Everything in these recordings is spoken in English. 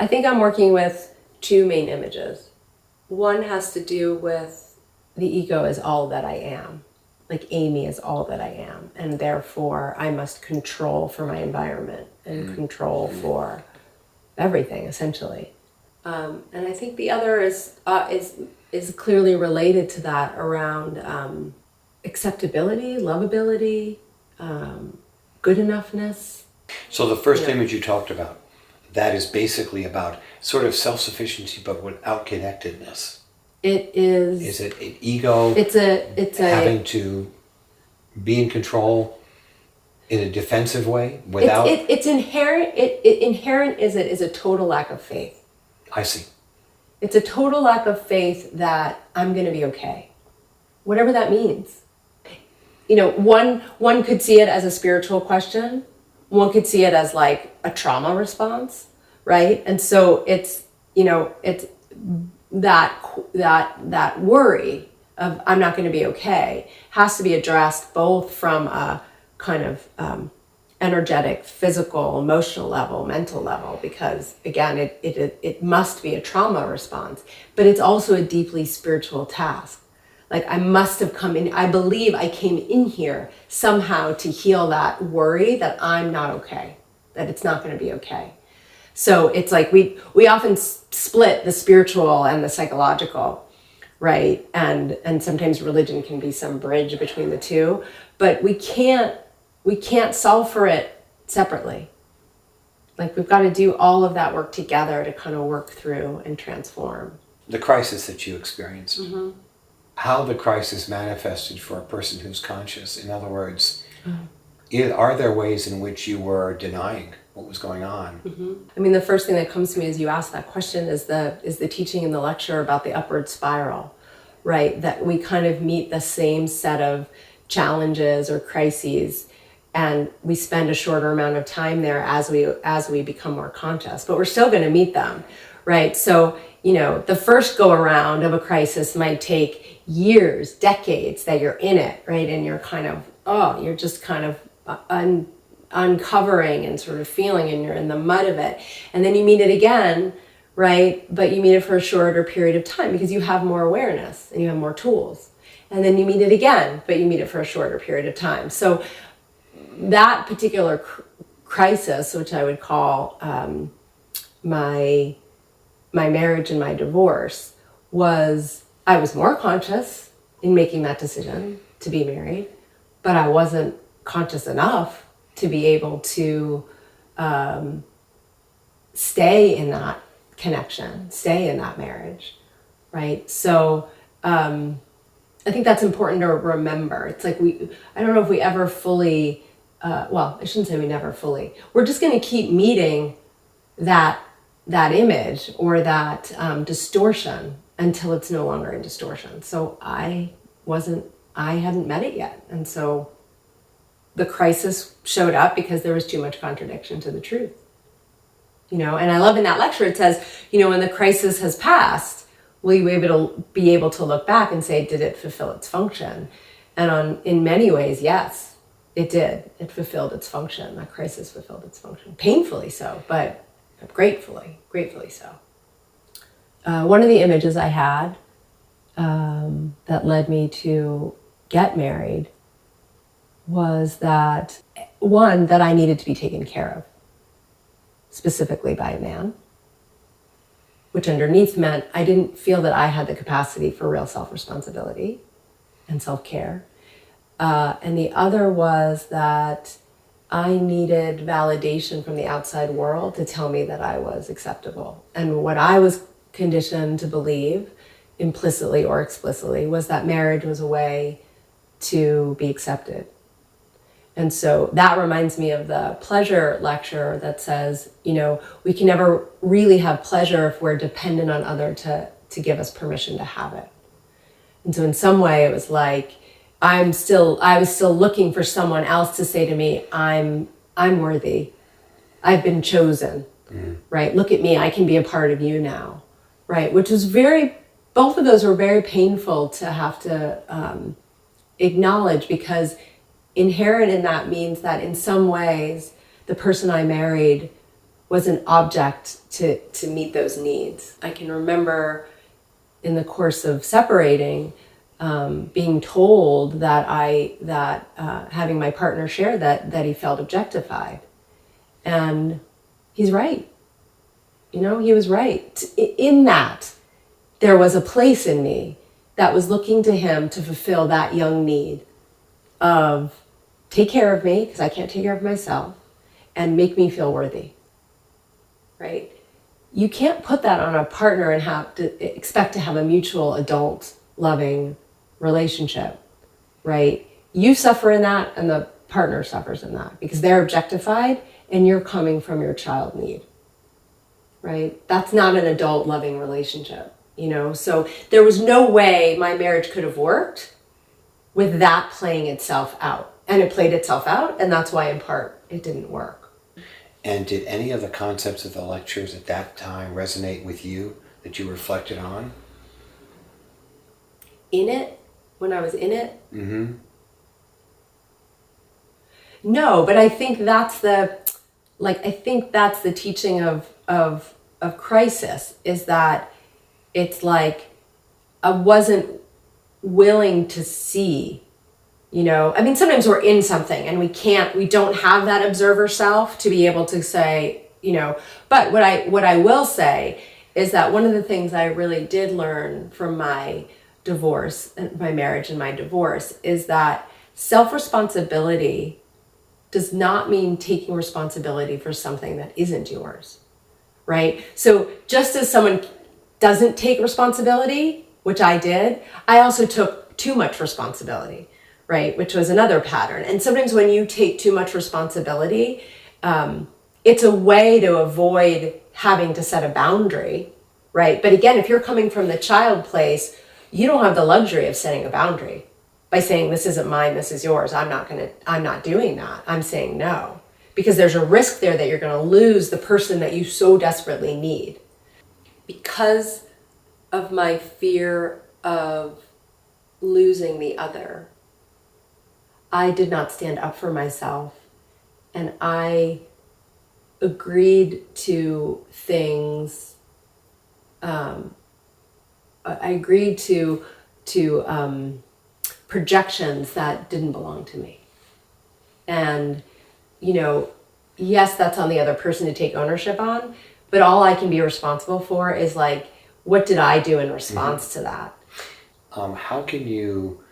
I think I'm working with two main images. One has to do with the ego is all that I am. Like Aimee is all that I am. And therefore I must control for my environment and control for everything, essentially. And I think the other is clearly related to that around acceptability, lovability, good enoughness. So the first image you talked about, that is basically about sort of self-sufficiency, but without connectedness. It is. Is it an ego? It's having to be in control in a defensive way without. It's inherent. Inherent is a total lack of faith. I see. It's a total lack of faith that I'm going to be okay, whatever that means. You know, one could see it as a spiritual question. One could see it as like a trauma response, right? And so it's, you know, it's that worry of I'm not going to be okay has to be addressed both from a kind of energetic, physical, emotional level, mental level, because again, it must be a trauma response, but it's also a deeply spiritual task. Like I must have come in, I believe I came in here somehow to heal that worry that I'm not okay, that it's not going to be okay. So it's like we often split the spiritual and the psychological, right? And sometimes religion can be some bridge between the two, but we can't solve for it separately. Like we've got to do all of that work together to kind of work through and transform. The crisis that you experienced. Mm-hmm. How the crisis manifested for a person who's conscious. In other words, are there ways in which you were denying what was going on? Mm-hmm. I mean, the first thing that comes to me as you ask that question is the teaching in the lecture about the upward spiral, right? That we kind of meet the same set of challenges or crises, and we spend a shorter amount of time there as we become more conscious, but we're still going to meet them, right? So, you know, the first go around of a crisis might take years, decades that you're in it, right? And you're kind of, you're just kind of uncovering and sort of feeling, and you're in the mud of it. And then you meet it again, right? But you meet it for a shorter period of time because you have more awareness and you have more tools. And then you meet it again, but you meet it for a shorter period of time. So that particular crisis, which I would call my marriage and my divorce, I was more conscious in making that decision to be married, but I wasn't conscious enough to be able to stay in that connection, stay in that marriage, right? So I think that's important to remember. It's like I don't know if we ever fully, I shouldn't say we never fully, we're just going to keep meeting that image or that distortion until it's no longer in distortion. So I hadn't met it yet. And so the crisis showed up because there was too much contradiction to the truth. You know, and I love in that lecture, it says, you know, when the crisis has passed, will you be able to look back and say, did it fulfill its function? And in many ways, yes, it did. It fulfilled its function. That crisis fulfilled its function. Painfully so, but gratefully so. One of the images I had that led me to get married was that I needed to be taken care of, specifically by a man, which underneath meant I didn't feel that I had the capacity for real self-responsibility and self-care. And the other was that I needed validation from the outside world to tell me that I was acceptable. And what I was conditioned to believe, implicitly or explicitly, was that marriage was a way to be accepted. And so that reminds me of the pleasure lecture that says, you know, we can never really have pleasure if we're dependent on others to give us permission to have it. And so in some way it was like, I was still looking for someone else to say to me, I'm worthy. I've been chosen, right? Look at me, I can be a part of you now, right? Which was both of those were very painful to have to acknowledge, because inherent in that means that in some ways, the person I married was an object to meet those needs. I can remember in the course of separating, being told that having my partner share that he felt objectified, and he's right. You know, he was right. In that, there was a place in me that was looking to him to fulfill that young need of take care of me because I can't take care of myself, and make me feel worthy. Right? You can't put that on a partner and have to expect to have a mutual adult loving relationship, right? You suffer in that and the partner suffers in that because they're objectified and you're coming from your child need, right? That's not an adult loving relationship, you know? So there was no way my marriage could have worked with that playing itself out. And it played itself out, and that's why in part it didn't work. And did any of the concepts of the lectures at that time resonate with you that you reflected on? In it? When I was in it? Mm-hmm. No, but I think that's the teaching of crisis, is that it's like I wasn't willing to see. You know, I mean, sometimes we're in something and we don't have that observer self to be able to say, you know, but what I will say is that one of the things I really did learn from my divorce, my marriage and my divorce, is that self-responsibility does not mean taking responsibility for something that isn't yours, right? So just as someone doesn't take responsibility, which I did, I also took too much responsibility. Right, which was another pattern. And sometimes when you take too much responsibility, it's a way to avoid having to set a boundary, right? But again, if you're coming from the child place, you don't have the luxury of setting a boundary by saying, this isn't mine, this is yours. I'm not doing that. I'm saying no, because there's a risk there that you're going to lose the person that you so desperately need. Because of my fear of losing the other, I did not stand up for myself, and I agreed to things. I agreed to projections that didn't belong to me. And, you know, yes, that's on the other person to take ownership on, but all I can be responsible for is like, what did I do in response to that? How can you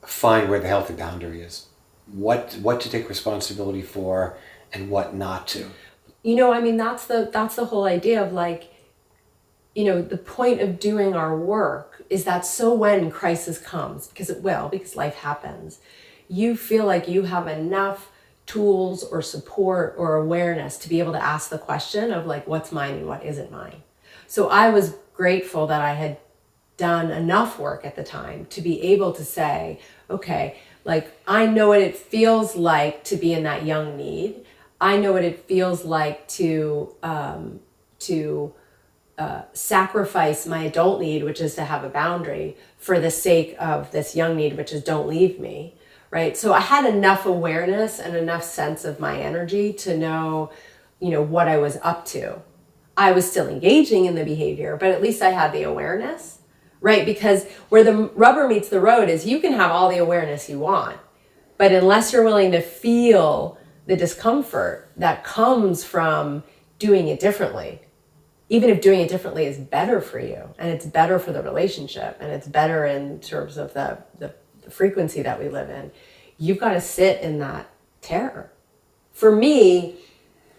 find where the healthy boundary is? What to take responsibility for and what not to? You know, I mean, that's the whole idea of like, you know, the point of doing our work is that so when crisis comes, because it will, because life happens, you feel like you have enough tools or support or awareness to be able to ask the question of like, what's mine and what isn't mine. So I was grateful that I had done enough work at the time to be able to say, okay, like I know what it feels like to be in that young need. I know what it feels like to sacrifice my adult need, which is to have a boundary, for the sake of this young need, which is don't leave me, right? So I had enough awareness and enough sense of my energy to know, you know, what I was up to. I was still engaging in the behavior, but at least I had the awareness, right? Because where the rubber meets the road is you can have all the awareness you want, but unless you're willing to feel the discomfort that comes from doing it differently, even if doing it differently is better for you and it's better for the relationship and it's better in terms of the frequency that we live in, you've got to sit in that terror. For me,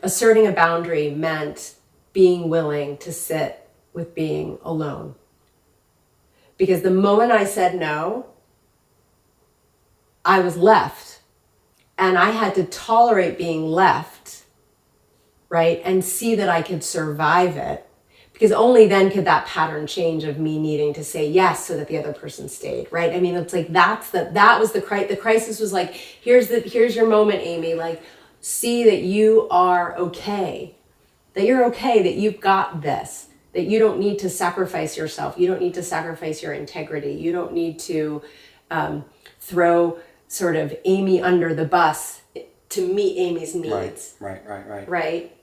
asserting a boundary meant being willing to sit with being alone. Because the moment I said no, I was left. And I had to tolerate being left, right? And see that I could survive it. Because only then could that pattern change of me needing to say yes so that the other person stayed, right? I mean, it's like that was the crisis was like, here's your moment, Aimee. Like, see that you are okay. That you're okay, that you've got this. That you don't need to sacrifice yourself. You don't need to sacrifice your integrity. You don't need to throw sort of Aimee under the bus to meet Aimee's needs. Right. Right?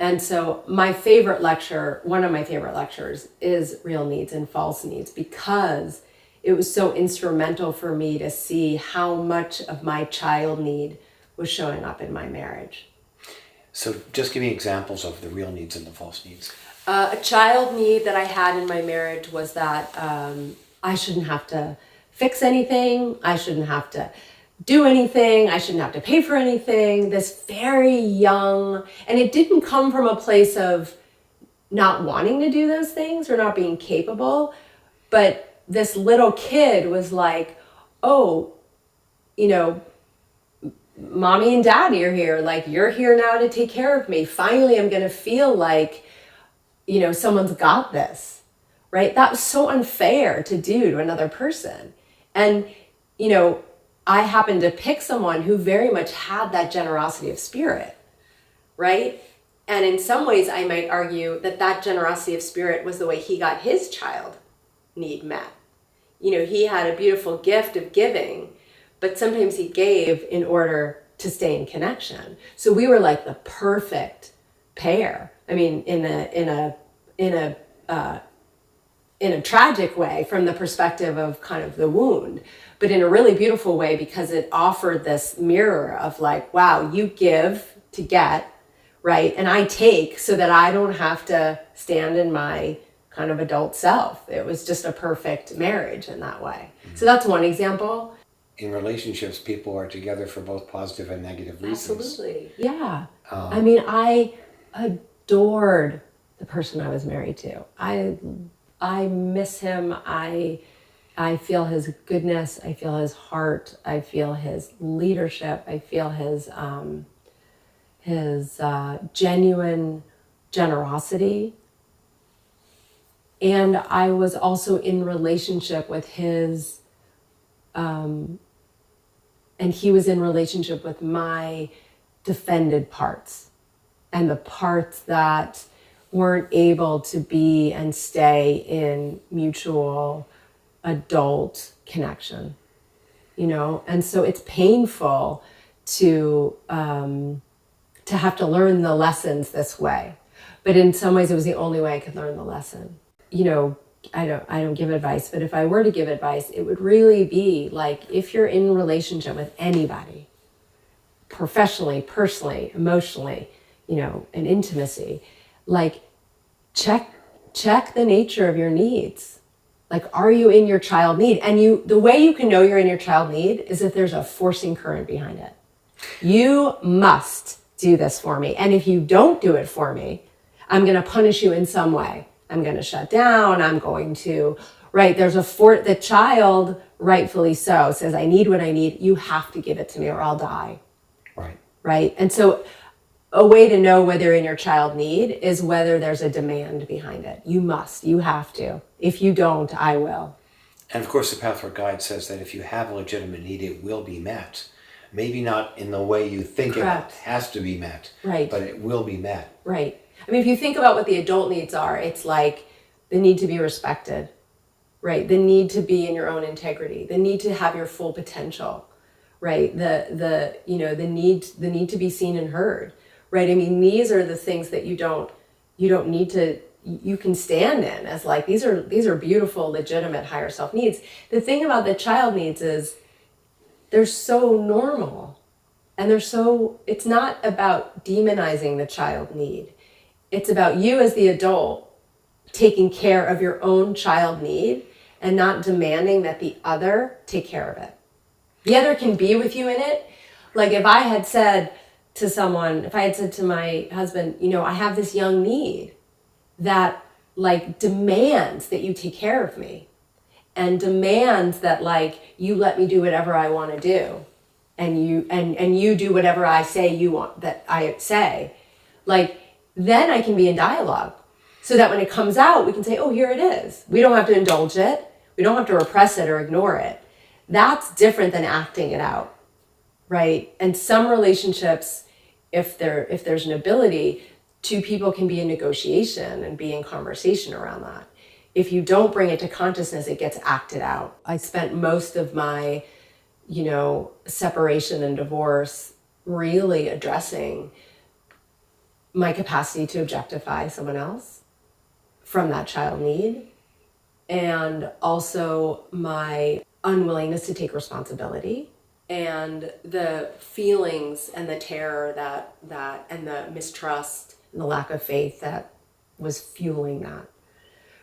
And so my favorite lecture, one of my favorite lectures, is Real Needs and False Needs, because it was so instrumental for me to see how much of my child need was showing up in my marriage. So just give me examples of the real needs and the false needs. A child need that I had in my marriage was that I shouldn't have to fix anything. I shouldn't have to do anything. I shouldn't have to pay for anything. This very young, and it didn't come from a place of not wanting to do those things or not being capable, but this little kid was like, oh, you know, mommy and daddy are here. Like, you're here now to take care of me. Finally, I'm going to feel like, you know, someone's got this, right? That was so unfair to do to another person. And, you know, I happened to pick someone who very much had that generosity of spirit, right? And in some ways, I might argue that that generosity of spirit was the way he got his child need met. You know, he had a beautiful gift of giving, but sometimes he gave in order to stay in connection. So we were like the perfect pair. I mean, in a tragic way from the perspective of kind of the wound, but in a really beautiful way, because it offered this mirror of like, wow, you give to get, right? And I take so that I don't have to stand in my kind of adult self. It was just a perfect marriage in that way. Mm-hmm. So that's one example. In relationships, people are together for both positive and negative reasons. Absolutely. Yeah. I mean, I adored the person I was married to. I miss him. I feel his goodness. I feel his heart. I feel his leadership. I feel his genuine generosity. And I was also in relationship with his, and he was in relationship with my defended parts, and the parts that weren't able to be and stay in mutual adult connection, you know? And so it's painful to have to learn the lessons this way. But in some ways it was the only way I could learn the lesson. You know, I don't give advice, but if I were to give advice, it would really be like, if you're in relationship with anybody, professionally, personally, emotionally, you know, and intimacy, like check the nature of your needs. Like, are you in your child need? And the way you can know you're in your child need is if there's a forcing current behind it. You must do this for me. And if you don't do it for me, I'm going to punish you in some way. I'm going to shut down. I'm going to, right? There's the child, rightfully so, says, I need what I need. You have to give it to me or I'll die. Right. Right. And so a way to know whether in your child need is whether there's a demand behind it. You have to. If you don't, I will. And of course, the Pathwork Guide says that if you have a legitimate need, it will be met. Maybe not in the way you think Correct. It has to be met, right? But it will be met. Right. I mean, if you think about what the adult needs are, it's like the need to be respected, right? The need to be in your own integrity, the need to have your full potential, right? The need to be seen and heard, right? I mean, these are the things that you don't need to, you can stand in as like, these are beautiful, legitimate higher self needs. The thing about the child needs is they're so normal, and it's not about demonizing the child need. It's about you as the adult taking care of your own child need and not demanding that the other take care of it. The other can be with you in it. Like if I had said to my husband, you know, I have this young need that like demands that you take care of me and demands that like you let me do whatever I want to do and you do whatever I say you want that I say, like then I can be in dialogue so that when it comes out, we can say, oh, here it is. We don't have to indulge it. We don't have to repress it or ignore it. That's different than acting it out, right? And some relationships, if there's an ability, two people can be in negotiation and be in conversation around that. If you don't bring it to consciousness, it gets acted out. I spent most of my, you know, separation and divorce really addressing my capacity to objectify someone else from that child need, and also my unwillingness to take responsibility, and the feelings and the terror that and the mistrust and the lack of faith that was fueling that.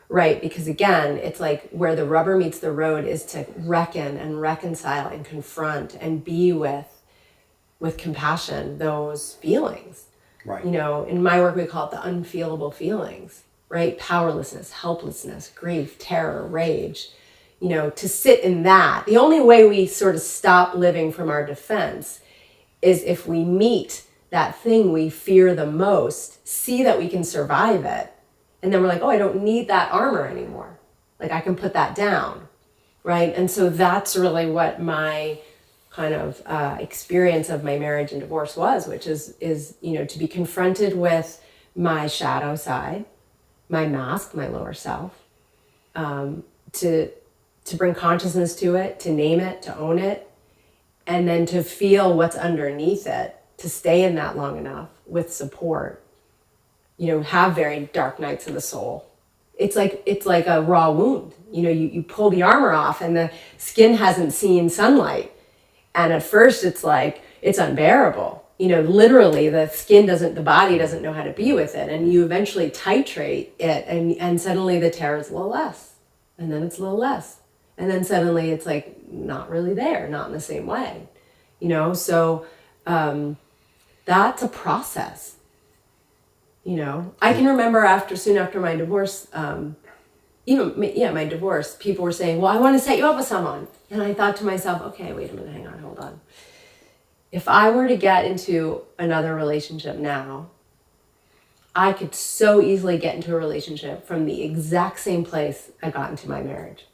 Right, because again, it's like where the rubber meets the road is to reckon and reconcile and confront and be with compassion those feelings. Right. You know, in my work we call it the unfeelable feelings, right? Powerlessness, helplessness, grief, terror, rage. You know, to sit in that. The only way we sort of stop living from our defense is if we meet that thing we fear the most, see that we can survive it, and then we're like, oh, I don't need that armor anymore. Like I can put that down, right? And so that's really what my kind of experience of my marriage and divorce was, which is you know, to be confronted with my shadow side, my mask, my lower self, to bring consciousness to it, to name it, to own it, and then to feel what's underneath it, to stay in that long enough with support. You know, have very dark nights of the soul. It's like a raw wound. You know, you pull the armor off and the skin hasn't seen sunlight. And at first it's like, it's unbearable. You know, literally the body doesn't know how to be with it. And you eventually titrate it and suddenly the terror is a little less. And then it's a little less. And then suddenly it's like not really there, not in the same way. You know, so that's a process. You know, I can remember soon after my divorce, my divorce, people were saying, well, I want to set you up with someone. And I thought to myself, okay, wait a minute, hang on, hold on. If I were to get into another relationship now, I could so easily get into a relationship from the exact same place I got into my marriage.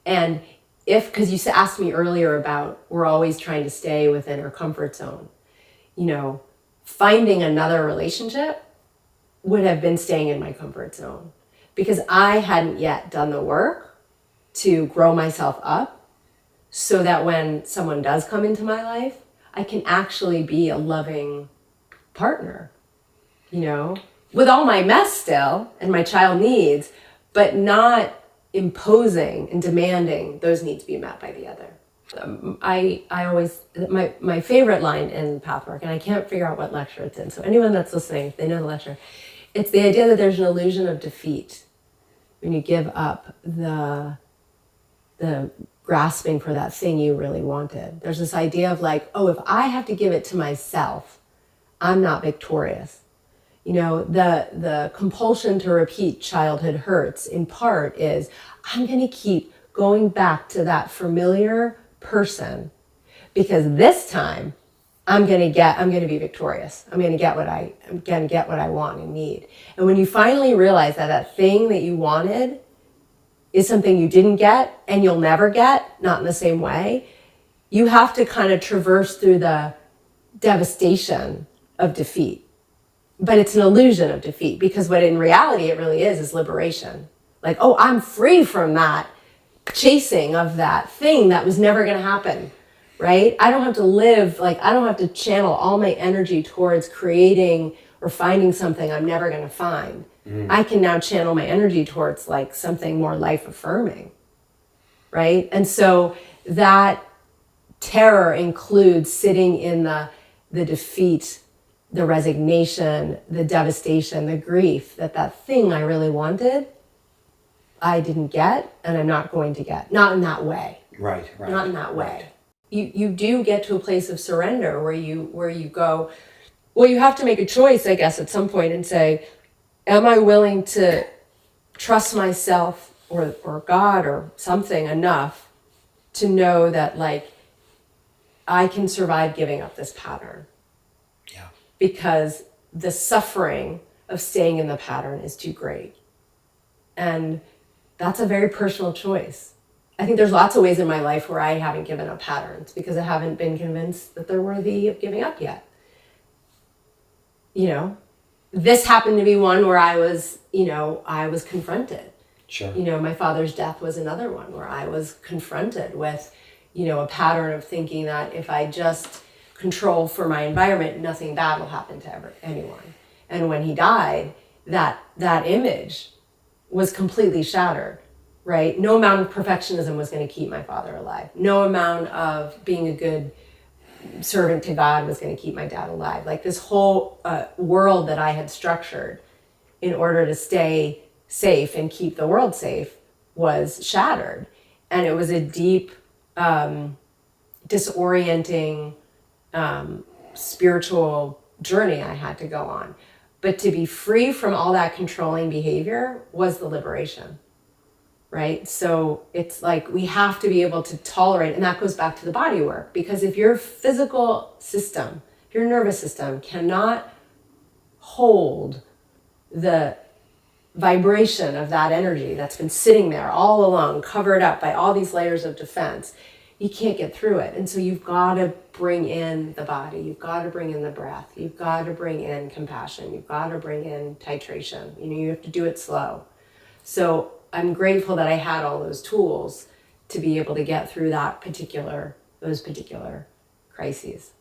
And because you asked me earlier about we're always trying to stay within our comfort zone, you know, finding another relationship would have been staying in my comfort zone because I hadn't yet done the work to grow myself up so that when someone does come into my life, I can actually be a loving partner, you know, with all my mess still and my child needs, but not imposing and demanding those needs be met by the other. I always, my favorite line in Pathwork, and I can't figure out what lecture it's in, so anyone that's listening, if they know the lecture, it's the idea that there's an illusion of defeat when you give up the grasping for that thing you really wanted. There's this idea of like, oh, if I have to give it to myself, I'm not victorious. You know, the compulsion to repeat childhood hurts in part is I'm going to keep going back to that familiar person because this time I'm going to be victorious. I'm going to get what I want and need. And when you finally realize that that thing that you wanted is something you didn't get and you'll never get, not in the same way, you have to kind of traverse through the devastation of defeat. But it's an illusion of defeat because what in reality it really is liberation. Like, oh, I'm free from that chasing of that thing that was never going to happen, right? I don't have to I don't have to channel all my energy towards creating or finding something I'm never going to find. I can now channel my energy towards like something more life affirming, right? And so that terror includes sitting in the defeat, the resignation, the devastation, the grief that thing I really wanted, I didn't get, and I'm not going to get. Not in that way. Right. Not in that way. You do get to a place of surrender where you go, well, you have to make a choice, I guess, at some point and say, am I willing to trust myself or God or something enough to know that like I can survive giving up this pattern? Yeah. Because the suffering of staying in the pattern is too great. And that's a very personal choice. I think there's lots of ways in my life where I haven't given up patterns because I haven't been convinced that they're worthy of giving up yet. You know, this happened to be one where I was confronted. Sure. You know, my father's death was another one where I was confronted with, you know, a pattern of thinking that if I just control for my environment, nothing bad will happen to anyone. And when he died, that image was completely shattered, right? No amount of perfectionism was going to keep my father alive. No amount of being a good servant to God was going to keep my dad alive. Like this whole world that I had structured in order to stay safe and keep the world safe was shattered. And it was a deep, disorienting, spiritual journey I had to go on. But to be free from all that controlling behavior was the liberation, right? So it's like we have to be able to tolerate, and that goes back to the body work, because if your physical system, if your nervous system cannot hold the vibration of that energy that's been sitting there all along, covered up by all these layers of defense, you can't get through it. And so you've got to bring in the body, you've got to bring in the breath, you've got to bring in compassion, you've got to bring in titration. You have to do it slow. So I'm grateful that I had all those tools to be able to get through those particular crises.